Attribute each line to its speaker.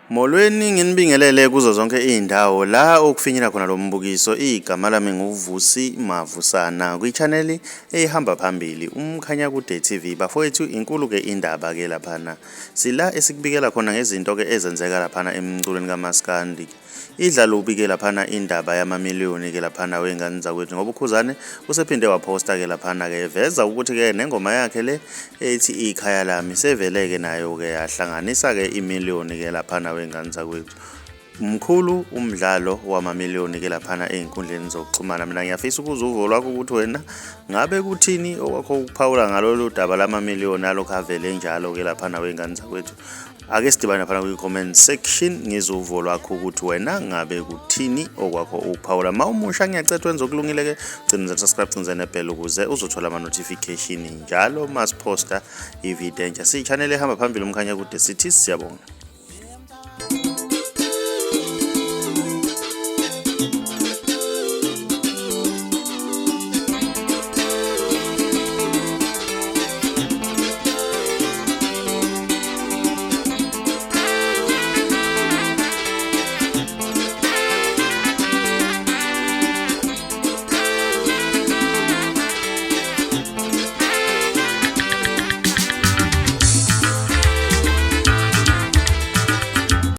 Speaker 1: Molweni nginibingelele kuzo zonke izindawo la okufinyela khona lo mbukiso. Igama lami nguVusi Mavusana kwi-channel ehamba phambili umkhanya kude TV. Bafowethu inkulu ke indaba ke laphana. Sila esikubikela khona ngezinto ke ezenzeka laphana emculweni kaMaskandi. Idlalo ubike laphana indaba yama-1million ke laphana wengane zakwethu ngoba ukhuzani usephinde waposta ke laphana ke veza ukuthi ke nengoma yakhe le ethi ikhaya lami seveleke nayo ke yahlanganisa ke i-1million ke laphana wengane zakwethu. Mkhulu umdlalo wama-1million ke laphana einkundleni zokuxhumana. Mina ngiyafisa ukuzuvo lwakho ukuthi wena ngabe kuthini okwakho ukuphawula ngalolu daba lama-1million alokho avele njalo ke laphana wengane zakwethu. Ake sidibane phana kwi-comment section ngizuvo lwakho ukuthi wena ngabe kuthini okwakho ukuphawula. Mawumusha ngiyacela wenza okulungile ke gcina subscribe gcina nebell ukuze uzothola ama-notification njalo masiposta ivideo entsha. Si-channel ehamba phambili umkhanya kude sithi siyabonga.